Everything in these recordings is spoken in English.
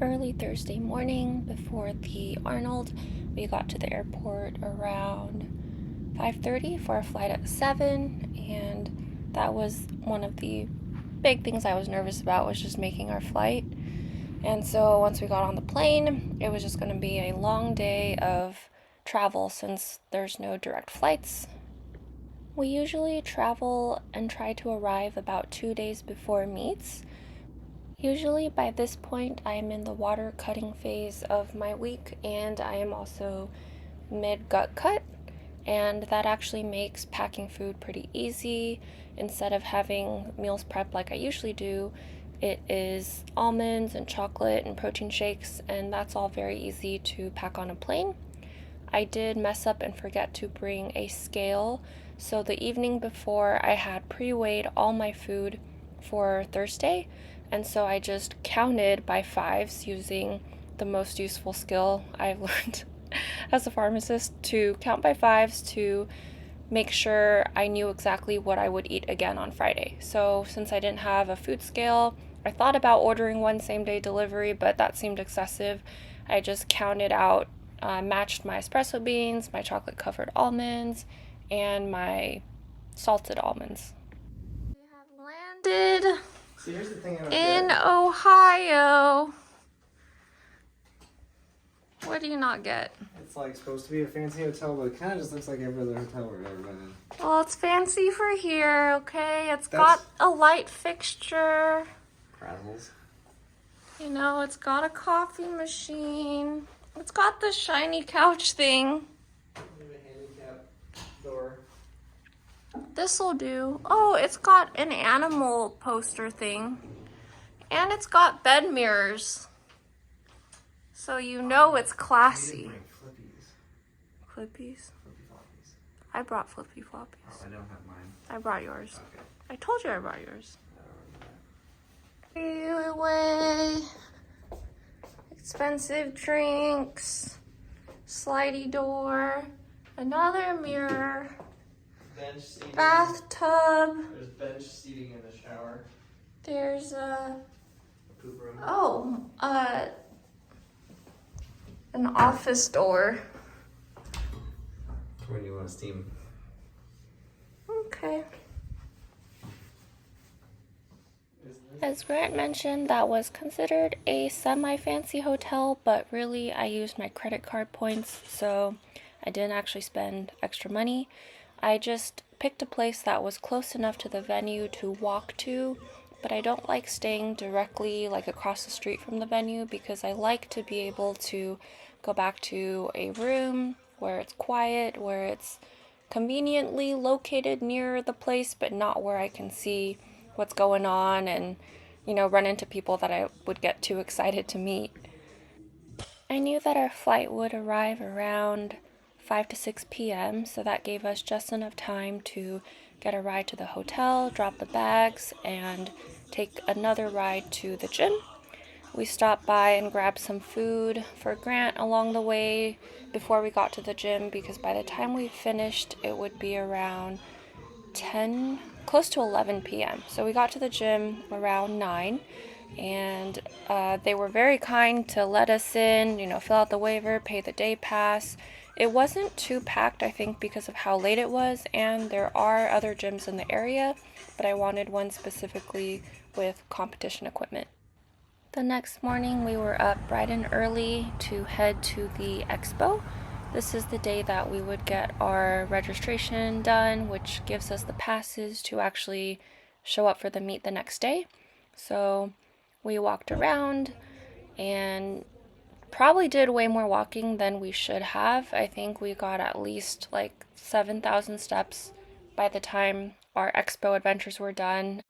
Early Thursday morning before the Arnold. We got to the airport around 5:30 for our flight at 7, and that was one of the big things I was nervous about, was just making our flight. And so once we got on the plane, it was just going to be a long day of travel since there's no direct flights. We usually travel and try to arrive about 2 days before meets. Usually by this point, I am in the water cutting phase of my week, and I am also mid-gut cut, and that actually makes packing food pretty easy. Instead of having meals prep like I usually do, it is almonds and chocolate and protein shakes, and that's all very easy to pack on a plane. I did mess up and forget to bring a scale, so the evening before I had pre-weighed all my food for Thursday, and so I just counted by fives using the most useful skill I've learned as a pharmacist, to count by fives to make sure I knew exactly what I would eat again on Friday. So since I didn't have a food scale, I thought about ordering one same-day delivery, but that seemed excessive. I just counted out, matched my espresso beans, my chocolate-covered almonds, and my salted almonds. We have landed in Ohio. What do you not get? It's like supposed to be a fancy hotel, but it kind of just looks like every other hotel we've ever been in. Well, it's fancy for here, okay? It's got a light fixture. Razzles. You know, it's got a coffee machine. It's got the shiny couch thing. A handicap door. This'll do. Oh, it's got an animal poster thing. And it's got bed mirrors. So you know it's classy. Clippies? Flippy floppies. I brought flippy floppies. Oh, I don't have mine. I brought yours. Okay. I told you I brought yours. I don't remember that. Freeway. Expensive drinks. Slidey door. Another mirror. Bench seating. Bathtub. There's bench seating in the shower. There's A poop room. an office door. When you want to steam. Okay. As Grant mentioned, that was considered a semi-fancy hotel, but really I used my credit card points, so I didn't actually spend extra money. I just picked a place that was close enough to the venue to walk to, but I don't like staying directly like across the street from the venue, because I like to be able to go back to a room where it's quiet, where it's conveniently located near the place, but not where I can see what's going on and, you know, run into people that I would get too excited to meet. I knew that our flight would arrive around 5 to 6 p.m., so that gave us just enough time to get a ride to the hotel, drop the bags, and take another ride to the gym. We stopped by and grabbed some food for Grant along the way before we got to the gym, because by the time we finished, it would be around 10, close to 11 p.m. So we got to the gym around 9, and they were very kind to let us in, you know, fill out the waiver, pay the day pass. It wasn't too packed, I think, because of how late it was, and there are other gyms in the area, but I wanted one specifically with competition equipment. The next morning, we were up bright and early to head to the Expo. This is the day that we would get our registration done, which gives us the passes to actually show up for the meet the next day. So we walked around and probably did way more walking than we should have. I think we got at least like 7,000 steps by the time our Expo adventures were done.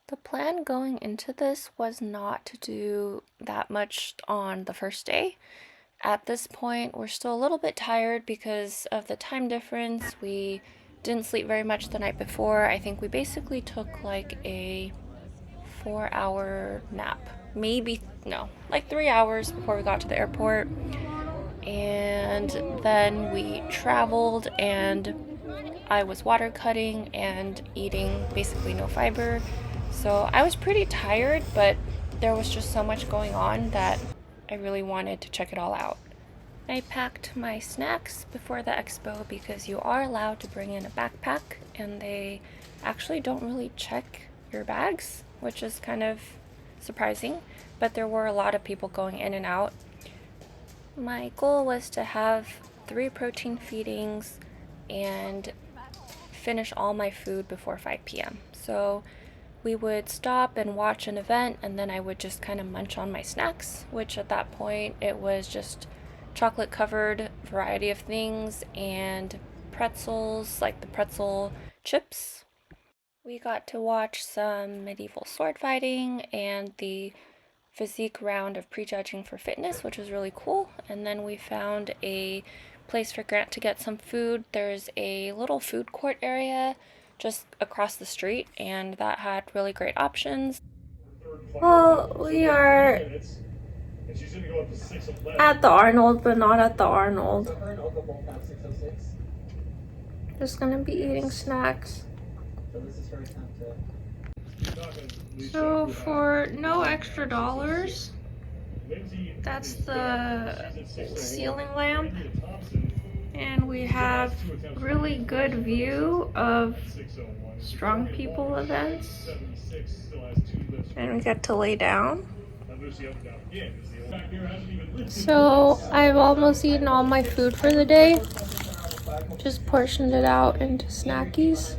The plan going into this was not to do that much on the first day. At this point, we're still a little bit tired because of the time difference. We didn't sleep very much the night before. I think we basically took like a 4-hour nap. Like 3 hours before we got to the airport. And then we traveled, and I was water cutting and eating basically no fiber. So I was pretty tired, but there was just so much going on that I really wanted to check it all out. I packed my snacks before the expo because you are allowed to bring in a backpack and they actually don't really check your bags, which is kind of surprising, but there were a lot of people going in and out. My goal was to have 3 protein feedings and finish all my food before 5 p.m. So we would stop and watch an event and then I would just kind of munch on my snacks, which at that point it was just chocolate covered variety of things and pretzels, like the pretzel chips. We got to watch some medieval sword fighting and the physique round of prejudging for fitness, which was really cool. And then we found a place for Grant to get some food. There's a little food court area just across the street, and that had really great options. Well, we are at the Arnold, but not at the Arnold. Just gonna be eating snacks. So for no extra dollars, that's the ceiling lamp, and we have really good view of strong people events, and we get to lay down. So I've almost eaten all my food for the day, just portioned it out into snackies,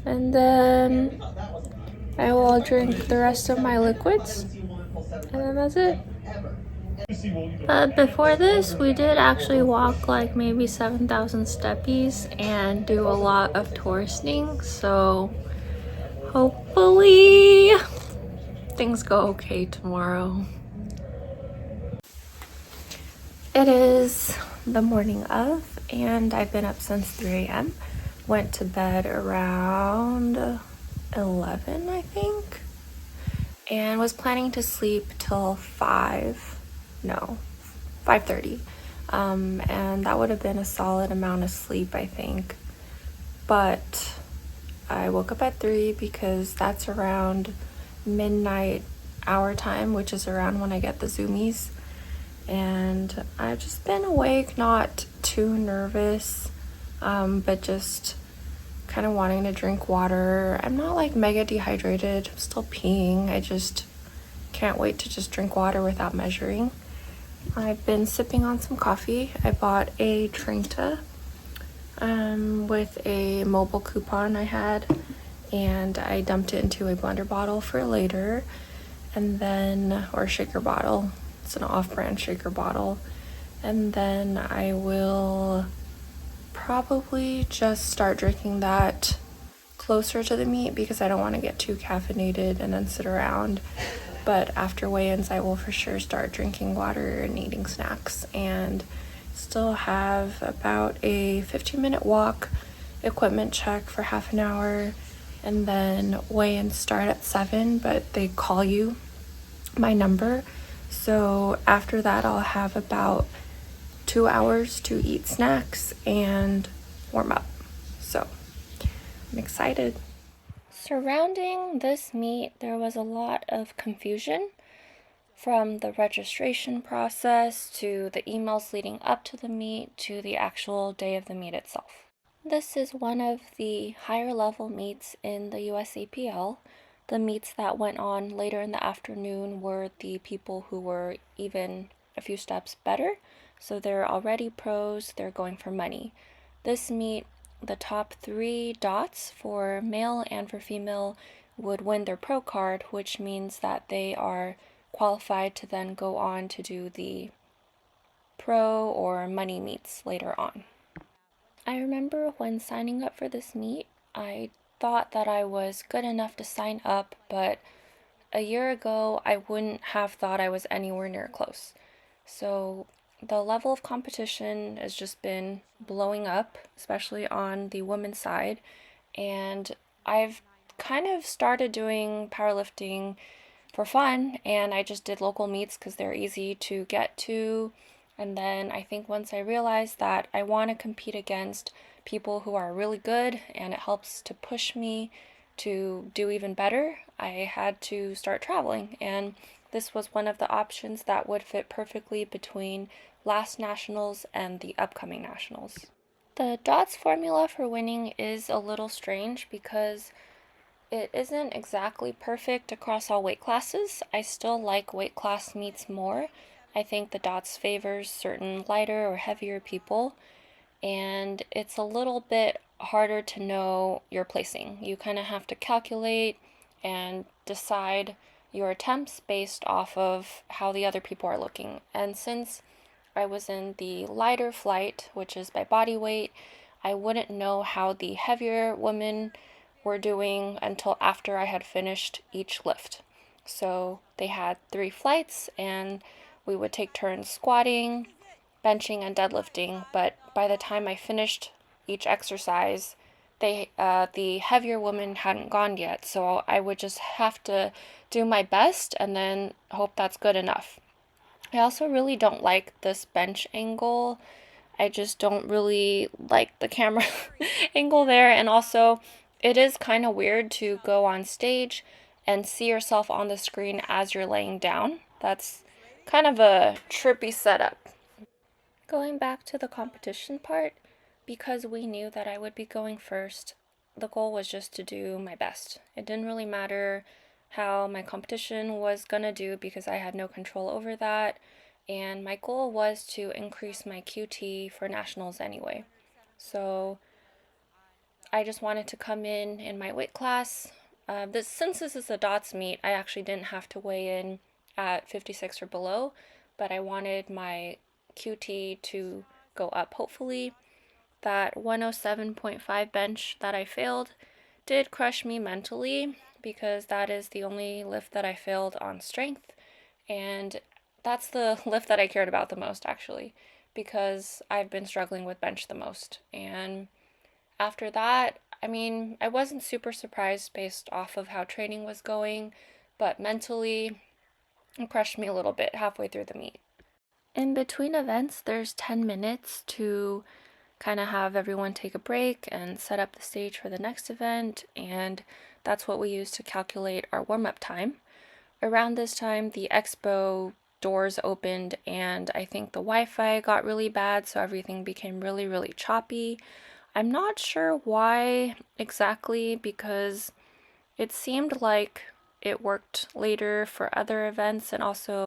and then I will drink the rest of my liquids, and then that's it. Before this, we did actually walk like maybe 7,000 steppies and do a lot of touristing, so hopefully things go okay tomorrow. It is the morning of, and I've been up since 3 a.m. Went to bed around 11, I think, and was planning to sleep till 5:30. And that would have been a solid amount of sleep, I think. But I woke up at 3 because that's around midnight our time, which is around when I get the zoomies. And I've just been awake, not too nervous, but just kind of wanting to drink water. I'm not like mega dehydrated, I'm still peeing. I just can't wait to just drink water without measuring. I've been sipping on some coffee. I bought a Trinta with a mobile coupon I had, and I dumped it into a blender bottle for later, and then, or shaker bottle. It's an off-brand shaker bottle. And then I will probably just start drinking that closer to the meet because I don't want to get too caffeinated and then sit around. But after weigh-ins, I will for sure start drinking water and eating snacks, and still have about a 15-minute walk, equipment check for half an hour, and then weigh-ins start at 7, but they call you my number. So after that, I'll have about 2 hours to eat snacks and warm up. So I'm excited. Surrounding this meet, there was a lot of confusion, from the registration process to the emails leading up to the meet to the actual day of the meet itself. This is one of the higher level meets in the USAPL. The meets that went on later in the afternoon were the people who were even a few steps better. So they're already pros, they're going for money. This meet, the top 3 dots for male and for female would win their pro card, which means that they are qualified to then go on to do the pro or money meets later on. I remember when signing up for this meet, I thought that I was good enough to sign up, but a year ago I wouldn't have thought I was anywhere near close. So the level of competition has just been blowing up, especially on the women's side, and I've kind of started doing powerlifting for fun, and I just did local meets because they're easy to get to. And then I think once I realized that I want to compete against people who are really good and it helps to push me to do even better, I had to start traveling. And this was one of the options that would fit perfectly between last nationals and the upcoming nationals. The DOTS formula for winning is a little strange because it isn't exactly perfect across all weight classes. I still like weight class meets more. I think the DOTS favors certain lighter or heavier people, and it's a little bit harder to know your placing. You kind of have to calculate and decide your attempts based off of how the other people are looking. And since I was in the lighter flight, which is by body weight, I wouldn't know how the heavier women were doing until after I had finished each lift. So they had 3 flights, and we would take turns squatting, benching, and deadlifting. But by the time I finished each exercise, the heavier women hadn't gone yet. So I would just have to do my best and then hope that's good enough. I also really don't like this bench angle. I just don't really like the camera angle there. And also, it is kind of weird to go on stage and see yourself on the screen as you're laying down. That's kind of a trippy setup. Going back to the competition part, because we knew that I would be going first, the goal was just to do my best. It didn't really matter how my competition was gonna do because I had no control over that, and my goal was to increase my QT for nationals anyway. So I just wanted to come in my weight class. Since this is a DOTS meet, I actually didn't have to weigh in at 56 or below, but I wanted my QT to go up. Hopefully, that 107.5 bench that I failed did crush me mentally because that is the only lift that I failed on strength, and that's the lift that I cared about the most actually because I've been struggling with bench the most. And after that, I mean, I wasn't super surprised based off of how training was going, but mentally, it crushed me a little bit halfway through the meet. In between events, there's 10 minutes to kind of have everyone take a break and set up the stage for the next event, and that's what we use to calculate our warm-up time. Around this time, the Expo doors opened, and I think the Wi-Fi got really bad, so everything became really, really choppy. I'm not sure why exactly, because it seemed like it worked later for other events, and also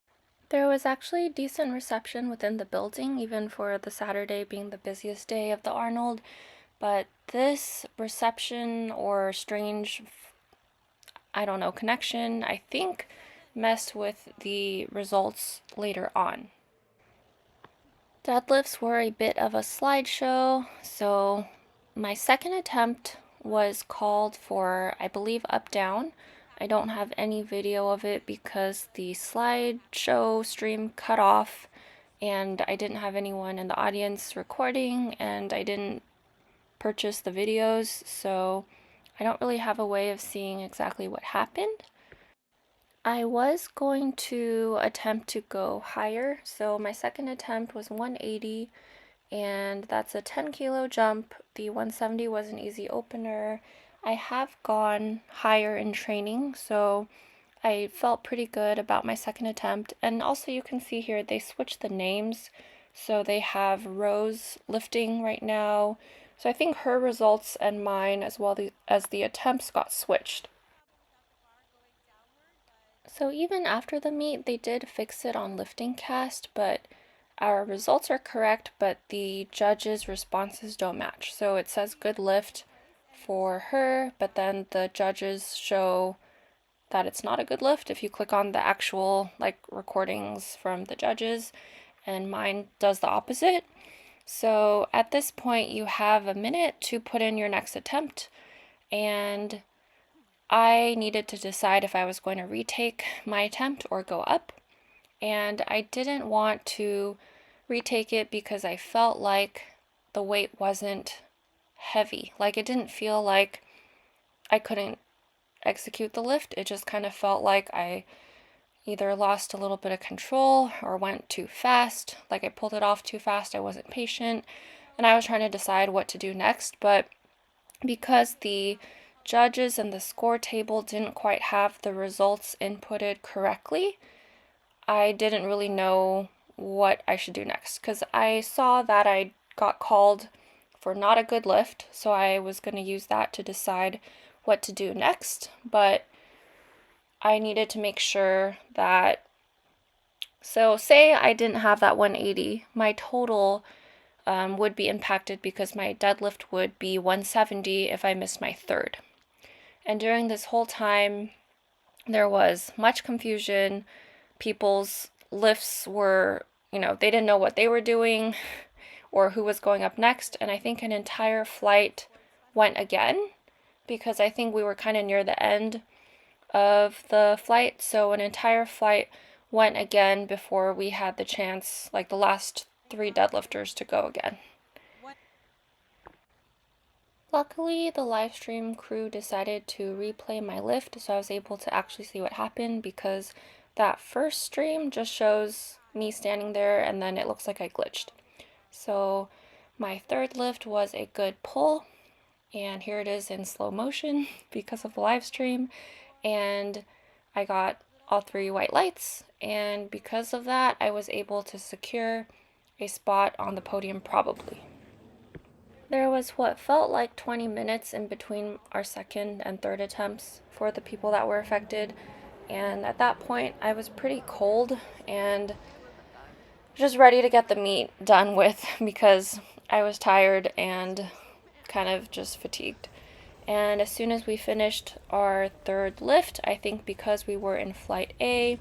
there was actually decent reception within the building, even for the Saturday being the busiest day of the Arnold. But this reception or strange, I don't know, connection, I think messed with the results later on. Deadlifts were a bit of a slideshow, so my second attempt was called for, I believe, up down. I don't have any video of it because the slideshow stream cut off and I didn't have anyone in the audience recording and I didn't purchase the videos, so I don't really have a way of seeing exactly what happened. I was going to attempt to go higher, so my second attempt was 180, and that's a 10 kilo jump. The 170 was an easy opener. I have gone higher in training, so I felt pretty good about my second attempt. And also, you can see here they switched the names, so they have Rose lifting right now. So I think her results and mine, as well as the attempts, got switched. So even after the meet, they did fix it on lifting cast, but our results are correct, but the judges' responses don't match. So it says good lift for her, but then the judges show that it's not a good lift if you click on the actual recordings from the judges, and mine does the opposite. So at this point, you have a minute to put in your next attempt, and I needed to decide if I was going to retake my attempt or go up. And I didn't want to retake it because I felt like the weight wasn't heavy. Like, it didn't feel like I couldn't execute the lift. It just kind of felt like I either lost a little bit of control or went too fast. Like, I pulled it off too fast. I wasn't patient. And I was trying to decide what to do next. But because the judges and the score table didn't quite have the results inputted correctly, I didn't really know what I should do next because I saw that I got called for not a good lift, so I was going to use that to decide what to do next, but I needed to make sure that, so say I didn't have that 180, my total would be impacted because my deadlift would be 170 if I missed my third. And during this whole time, there was much confusion. People's lifts were, they didn't know what they were doing or who was going up next. And I think an entire flight went again because I think we were kind of near the end of the flight. So an entire flight went again before we had the chance, like the last 3 deadlifters, to go again. Luckily, the live stream crew decided to replay my lift, so I was able to actually see what happened because that first stream just shows me standing there and then it looks like I glitched. So my third lift was a good pull, and here it is in slow motion because of the live stream, and I got all 3 white lights, and because of that, I was able to secure a spot on the podium probably. There was what felt like 20 minutes in between our second and third attempts for the people that were affected, and at that point I was pretty cold and just ready to get the meet done with because I was tired and kind of just fatigued. And as soon as we finished our third lift, I think because we were in flight A,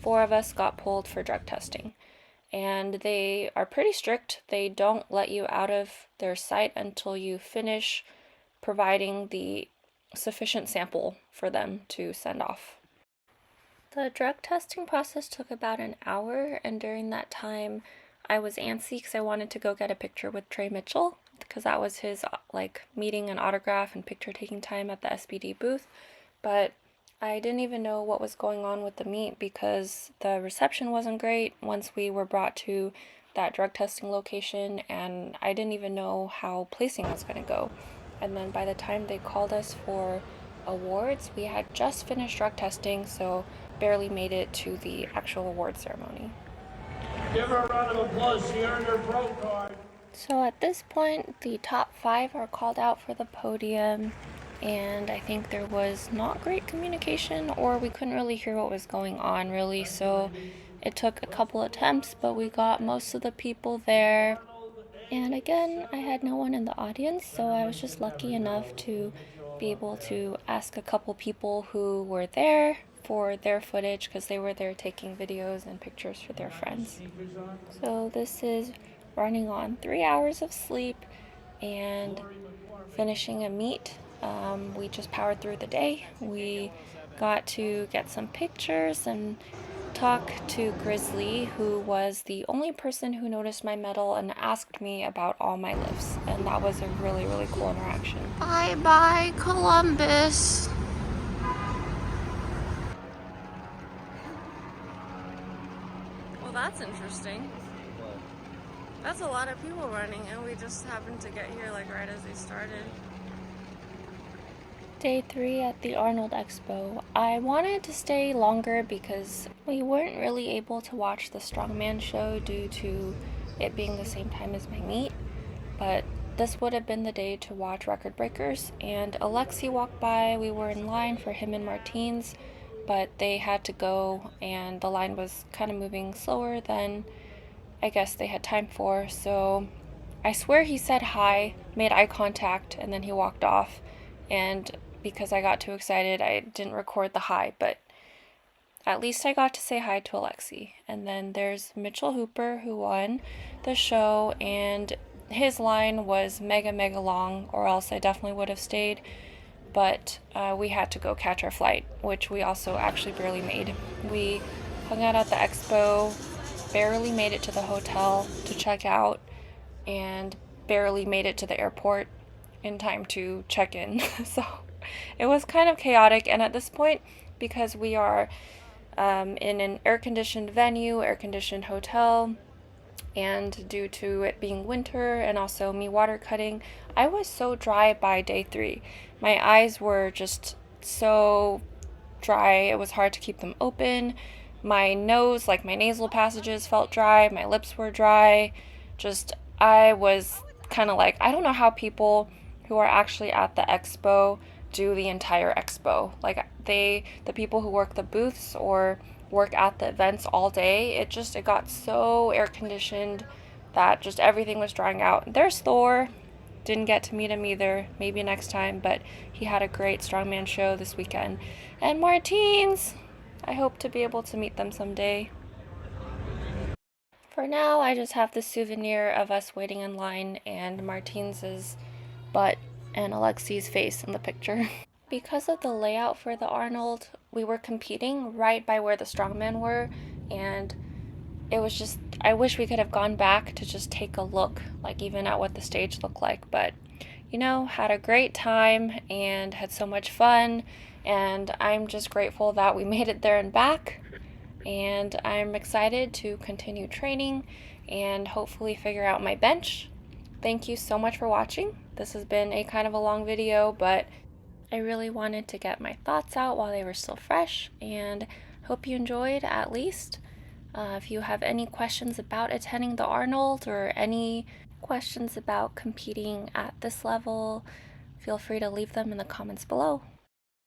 4 of us got pulled for drug testing. And they are pretty strict. They don't let you out of their site until you finish providing the sufficient sample for them to send off. The drug testing process took about an hour, and during that time I was antsy because I wanted to go get a picture with Trey Mitchell because that was his meeting and autograph and picture taking time at the SBD booth, but I didn't even know what was going on with the meet because the reception wasn't great once we were brought to that drug testing location, and I didn't even know how placing was going to go. And then by the time they called us for awards, we had just finished drug testing, so barely made it to the actual award ceremony. Give her a round of applause. She earned her pro card. So at this point, the top 5 are called out for the podium, and I think there was not great communication, or we couldn't really hear what was going on really, so it took a couple attempts, but we got most of the people there. And again, I had no one in the audience, so I was just lucky enough to be able to ask a couple people who were there for their footage because they were there taking videos and pictures for their friends. So this is running on 3 hours of sleep and finishing a meet. We just powered through the day. We got to get some pictures and talk to Grizzly, who was the only person who noticed my medal and asked me about all my lifts, and that was a really, really cool interaction. Bye-bye, Columbus! Well, that's interesting. That's a lot of people running, and we just happened to get here right as they started. Day 3 at the Arnold Expo. I wanted to stay longer because we weren't really able to watch the strongman show due to it being the same time as my meet, but this would have been the day to watch record breakers, and Alexi walked by. We were in line for him and Martine's, but they had to go and the line was kind of moving slower than I guess they had time for, so I swear he said hi, made eye contact, and then he walked off, and because I got too excited, I didn't record the hi, but at least I got to say hi to Alexi. And then there's Mitchell Hooper, who won the show, and his line was mega, mega long, or else I definitely would have stayed, but we had to go catch our flight, which we also actually barely made. We hung out at the Expo, barely made it to the hotel to check out, and barely made it to the airport in time to check in. So it was kind of chaotic, and at this point, because we are in an air-conditioned venue, air-conditioned hotel, and due to it being winter and also me water cutting, I was so dry by day 3. My eyes were just so dry, it was hard to keep them open. My nose, like my nasal passages felt dry, my lips were dry. Just, I was kind of like, I don't know how people who are actually at the expo do the entire expo. Like the people who work the booths or work at the events all day, it got so air conditioned that just everything was drying out. There's Thor. Didn't get to meet him either. Maybe next time, but he had a great strongman show this weekend. And Martins! I hope to be able to meet them someday. For now, I just have the souvenir of us waiting in line and Martins's butt and Alexi's face in the picture. Because of the layout for the Arnold, we were competing right by where the strongmen were, and it was just, I wish we could have gone back to just take a look, like even at what the stage looked like, but had a great time and had so much fun, and I'm just grateful that we made it there and back, and I'm excited to continue training and hopefully figure out my bench. Thank you so much for watching. This has been a kind of a long video, but I really wanted to get my thoughts out while they were still fresh, and hope you enjoyed at least. If you have any questions about attending the Arnold or any questions about competing at this level, feel free to leave them in the comments below.